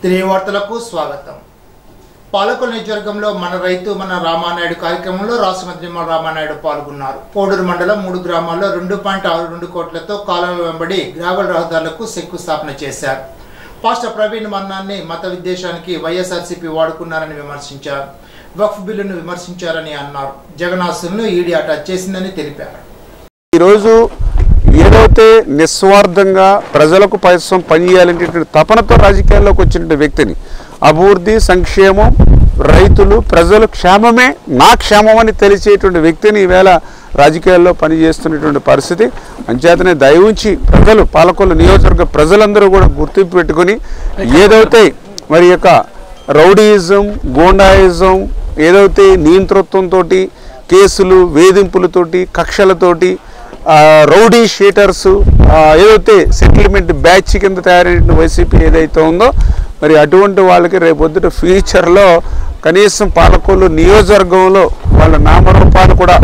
తెలియవార్తలకు స్వాగతం. పాలకొల్లు నియోజకవర్గంలో మన రైతు మన రామానాయుడు కార్యక్రమంలో రాష్ట్ర మంత్రి రామానాయుడు పాల్గొన్నారు. పోడూరు మండలం 3 గ్రామాల్లో 2.62 కోట్లతో కాలువల వెంబడి గ్రావెల్ రహదారులకు శంకుస్థాపన చేశారు. పాస్టర్ ప్రవీణ్ మన్నాన్ని మత విద్వేషానికి వైఎస్ఆర్సీపీ వాడుకున్నారని విమర్శించారు. వక్ఫ్ బిల్లును విమర్శించారని అన్నారు. జగనాసులను ఈడీ అటాచ్ చేసిందని తెలిపారు. ఈరోజు ఏదైతే నిస్వార్థంగా ప్రజలకు కోసం పనిచేయాలనేటువంటి తపనతో రాజకీయాల్లోకి వచ్చిన వ్యక్తిని అభివృద్ధి, సంక్షేమం, రైతులు, ప్రజలు క్షేమమే నా క్షేమం అని తెలిసేటువంటి వ్యక్తిని ఈవేళ రాజకీయాల్లో పనిచేస్తున్నటువంటి పరిస్థితి. అంచేతనే దయవుంచి ప్రజలు, పాలకొల్లు నియోజకవర్గ ప్రజలందరూ కూడా గుర్తింపు పెట్టుకుని ఏదైతే మరి యొక్క రౌడీయిజం, గోండాయిజం, ఏదైతే నియంతృత్వంతో కేసులు, వేధింపులతోటి, కక్షలతోటి, రౌడీ షీటర్స్, ఏదైతే సెటిల్మెంట్ బ్యాచ్ కింద తయారైన వైసీపీ ఏదైతే ఉందో మరి అటువంటి వాళ్ళకి రేపొద్దుట ఫ్యూచర్లో కనీసం పాలకొల్లు నియోజకవర్గంలో వాళ్ళ నామరూపాలు కూడా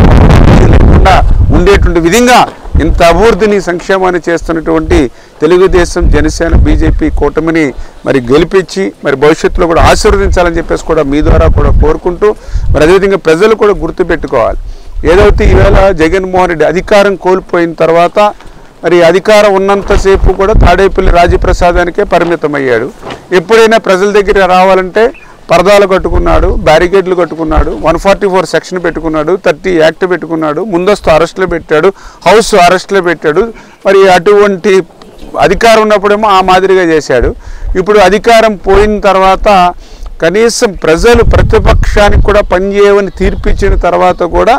లేకుండా ఉండేటువంటి విధంగా ఇంత అభివృద్ధిని, సంక్షేమాన్ని చేస్తున్నటువంటి తెలుగుదేశం, జనసేన, బీజేపీ కూటమిని మరి గెలిపించి మరి భవిష్యత్తులో కూడా ఆశీర్వదించాలని చెప్పేసి కూడా మీ ద్వారా కూడా కోరుకుంటూ మరి అదేవిధంగా ప్రజలు కూడా గుర్తుపెట్టుకోవాలి. ఏదైతే ఈవేళ జగన్మోహన్ రెడ్డి అధికారం కోల్పోయిన తర్వాత మరి అధికారం ఉన్నంతసేపు కూడా తాడేపల్లి రాజప్రసాదానికే పరిమితమయ్యాడు. ఎప్పుడైనా ప్రజల దగ్గర రావాలంటే పరదాలు కట్టుకున్నాడు, బ్యారికేడ్లు కట్టుకున్నాడు, 144 సెక్షన్ పెట్టుకున్నాడు, 30 యాక్ట్ పెట్టుకున్నాడు, ముందస్తు అరెస్టులు పెట్టాడు, హౌస్ అరెస్టులు పెట్టాడు. మరి అటువంటి అధికారం ఉన్నప్పుడేమో ఆ మాదిరిగా చేశాడు. ఇప్పుడు అధికారం పోయిన తర్వాత కనీసం ప్రజలు ప్రతిపక్షానికి కూడా పనిచేయవని తీర్పిచ్చిన తర్వాత కూడా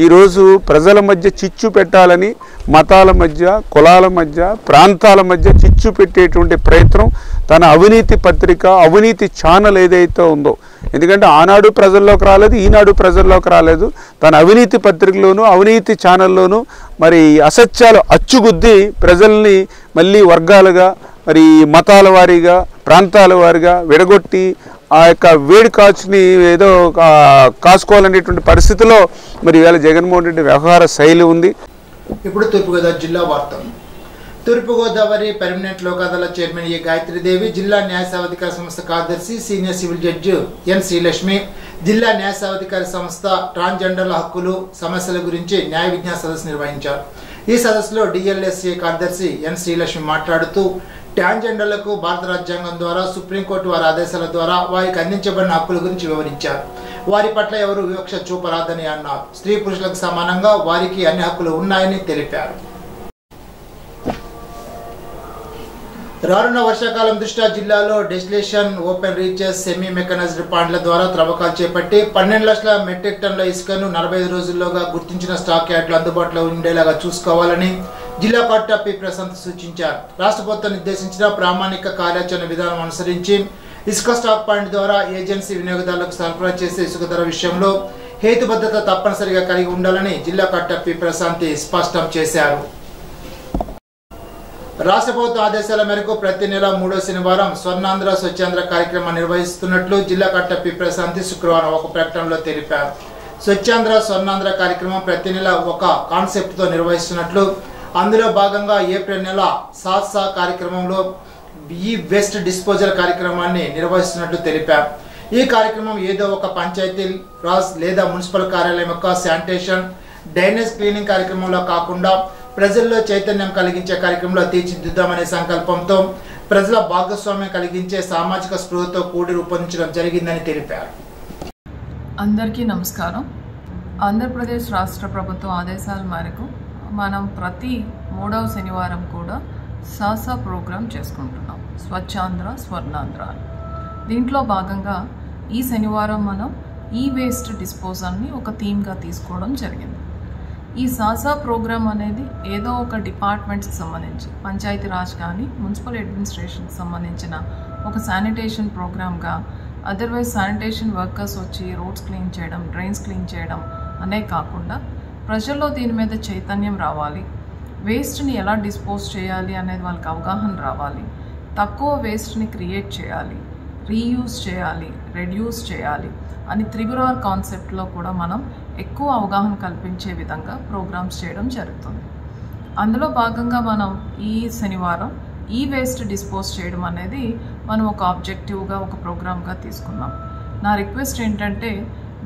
ఈరోజు ప్రజల మధ్య చిచ్చు పెట్టాలని, మతాల మధ్య, కులాల మధ్య, ప్రాంతాల మధ్య చిచ్చు పెట్టేటువంటి ప్రయత్నం తన అవినీతి పత్రిక, అవినీతి ఛానల్ ఏదైతే ఉందో, ఎందుకంటే ఆనాడు ప్రజల్లోకి రాలేదు, ఈనాడు ప్రజల్లోకి రాలేదు, తన అవినీతి పత్రికలోనూ అవినీతి ఛానల్లోనూ మరి అసత్యాలు అచ్చుగుద్ది ప్రజల్ని మళ్ళీ వర్గాలుగా, మరి మతాల వారీగా, ప్రాంతాల వారీగా విడగొట్టి ఆ యొక్క వేడి కాచుని ఏదో కాసుకోవాలనేటువంటి పరిస్థితిలో మరి ఇవాళ జగన్మోహన్ రెడ్డి వ్యవహార శైలి ఉంది. ఇప్పుడు తూర్పుగోదావరి జిల్లా వార్తలు. Turpu Godavari permanent Lok Adalat chairman A Gayatri Devi, జిల్లా న్యాయ సేవాధికార సంస్థ కార్యదర్శి senior civil judge N Srilakshmi, జిల్లా న్యాయ సేవాధికార సంస్థ ట్రాన్స్జెండర్ల హక్కులు, సమస్యల గురించి న్యాయ విజ్ఞాన సదస్సు నిర్వహించారు. ఈ సదస్సులో డిఎల్ఎస్ఏ కార్యదర్శి ఎన్ శ్రీలక్ష్మి మాట్లాడుతూ ట్రాన్స్జెండర్లకు భారత రాజ్యాంగం ద్వారా, సుప్రీంకోర్టు వారి ఆదేశాల ద్వారా వారికి అందించబడిన హక్కుల గురించి వివరించారు. వారి పట్ల ఎవరు వివక్ష చూపరాదని అన్నారు. స్త్రీ పురుషులకు సమానంగా వారికి అన్ని హక్కులు ఉన్నాయని తెలిపారు. రానున్న వర్షాకాలం దృష్ట్యా జిల్లాలో distillation, open reaches, semi mechanised పాండ్ల ద్వారా త్రవ్వకాలు చేపట్టి 12 లక్షల మెట్రిక్ టన్నుల ఇసుకను 45 రోజుల్లోగా గుర్తించిన స్టాక్ యార్డులు అందుబాటులో ఉండేలాగా చూసుకోవాలని జిల్లా కలెక్టర్ పి ప్రశాంత్ సూచించారు. రాష్ట్ర ప్రభుత్వం నిర్దేశించిన ప్రామాణిక కార్యాచరణ విధానం అనుసరించి ఇసుక స్టాక్ పాయింట్ ద్వారా ఏజెన్సీ వినియోగదారులకు సరఫరా చేసే ఇసుక ధర విషయంలో హేతుబద్ధత తప్పనిసరిగా కలిగి ఉండాలని జిల్లా కలెక్టర్ పి ప్రశాంత్ స్పష్టం చేశారు. రాష్ట్ర ప్రభుత్వ ఆదేశాల మేరకు ప్రతి నెల 3వ శనివారం స్వర్ణాంధ్ర స్వచ్ఛాంధ్ర కార్యక్రమం నిర్వహిస్తున్నట్లు జిల్లా కలెక్టర్ పి ప్రశాంత్ శుక్రవారం ఒక ప్రకటనలో తెలిపారు. స్వచ్ఛాంధ్ర, స్వర్ణాంధ్ర కార్యక్రమం ప్రతి నెల ఒక కాన్సెప్ట్తో నిర్వహిస్తున్నట్లు, అందులో భాగంగా ఏప్రిల్ నెల సాత్సా కార్యక్రమంలో ఈ వేస్ట్ డిస్పోజల్ కార్యక్రమాన్ని నిర్వహిస్తున్నట్లు తెలిపారు. ఈ కార్యక్రమం ఏదో ఒక పంచాయతీ రాజ్ లేదా మున్సిపల్ కార్యాలయం యొక్క శానిటేషన్, డ్రైనేజ్ క్లీనింగ్ కార్యక్రమంలో కాకుండా ప్రజల్లో చైతన్యం కలిగించే కార్యక్రమంలో తీర్చిదిద్దామనే సంకల్పంతో ప్రజల భాగస్వామ్యం కలిగించే సామాజిక స్పృహతో కూడి రూపొందించడం జరిగిందని తెలిపారు. అందరికీ నమస్కారం. ఆంధ్రప్రదేశ్ రాష్ట్ర ప్రభుత్వ ఆదేశాల మేరకు మనం ప్రతి 3వ శనివారం కూడా సాసా ప్రోగ్రాం చేసుకుంటున్నాం, స్వచ్ఛాంధ్ర, స్వర్ణాంధ్ర. దీంట్లో భాగంగా ఈ శనివారం మనం ఈ వేస్ట్ డిస్పోజల్ని ఒక థీమ్గా తీసుకోవడం జరిగింది. ఈ సాసా ప్రోగ్రాం అనేది ఏదో ఒక డిపార్ట్మెంట్స్కి సంబంధించి, పంచాయతీరాజ్ కానీ మున్సిపల్ అడ్మినిస్ట్రేషన్కి సంబంధించిన ఒక శానిటేషన్ ప్రోగ్రామ్గా, అదర్వైజ్ శానిటేషన్ వర్కర్స్ వచ్చి రోడ్స్ క్లీన్ చేయడం, డ్రైన్స్ క్లీన్ చేయడం అనే కాకుండా ప్రజల్లో దీని మీద చైతన్యం రావాలి, వేస్ట్ని ఎలా డిస్పోజ్ చేయాలి అనేది వాళ్ళకి అవగాహన రావాలి, తక్కువ వేస్ట్ని క్రియేట్ చేయాలి, రీయూజ్ చేయాలి, రెడ్యూస్ చేయాలి అని 3R కాన్సెప్ట్లో కూడా మనం ఎక్కువ అవగాహన కల్పించే విధంగా ప్రోగ్రామ్స్ చేయడం జరుగుతుంది. అందులో భాగంగా మనం ఈ శనివారం ఈ వేస్ట్ డిస్పోజ్ చేయడం అనేది మనం ఒక ఆబ్జెక్టివ్గా ఒక ప్రోగ్రామ్గా తీసుకున్నాం. నా రిక్వెస్ట్ ఏంటంటే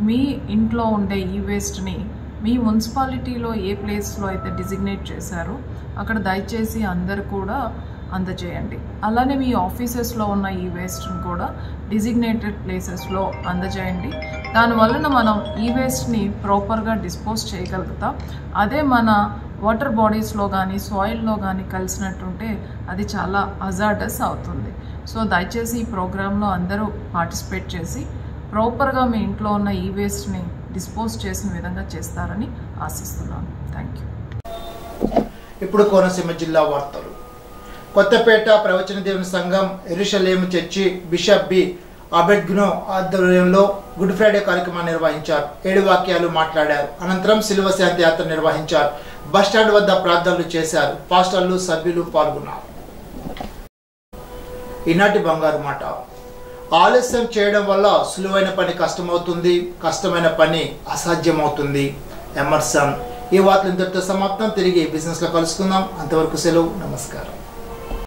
మీ ఇంట్లో ఉండే ఈ వేస్ట్ని మీ మున్సిపాలిటీలో ఏ ప్లేస్లో అయితే డిజిగ్నేట్ చేశారో అక్కడ దయచేసి అందరు కూడా అందజేయండి. అలానే మీ ఆఫీసెస్లో ఉన్న ఈ వేస్ట్ని కూడా డిజిగ్నేటెడ్ ప్లేసెస్లో అందజేయండి. దానివలన మనం ఈ వేస్ట్ని ప్రాపర్గా డిస్పోజ్ చేయగలుగుతాం. అదే మన వాటర్ బాడీస్లో కానీ సాయిల్లో కానీ కలిసినట్టుంటే అది చాలా హజార్డస్ అవుతుంది. సో దయచేసి ఈ ప్రోగ్రాంలో అందరూ పార్టిసిపేట్ చేసి ప్రాపర్గా మీ ఇంట్లో ఉన్న ఈ వేస్ట్ని డిస్పోజ్ చేసిన విధంగా చేస్తారని ఆశిస్తున్నాను. Thank you. ఇప్పుడు కోనసీమ జిల్లా వార్తలు. కొత్తపేట ప్రవచన దేవుని సంఘం యెరూషలేము చర్చి బిషప్ బి అబెడ్గ్నో ఆధ్వర్యంలో గుడ్ ఫ్రైడే కార్యక్రమాన్ని నిర్వహించారు. 7 వాక్యాలు మాట్లాడారు. అనంతరం శిలువ శాంతి యాత్ర నిర్వహించారు. బస్టాండ్ వద్ద ప్రార్థనలు చేశారు. పాస్టర్లు, సభ్యులు పాల్గొన్నారు. ఈనాటి బంగారు మాట. ఆలస్యం చేయడం వల్ల సులువైన పని కష్టమవుతుంది, కష్టమైన పని అసాధ్యమవుతుంది. ఎమర్సన్. ఈ వార్తలు ఇంతటితో సమాప్తం. తిరిగి బిజినెస్లో కలుసుకుందాం. అంతవరకు సెలవు. నమస్కారం.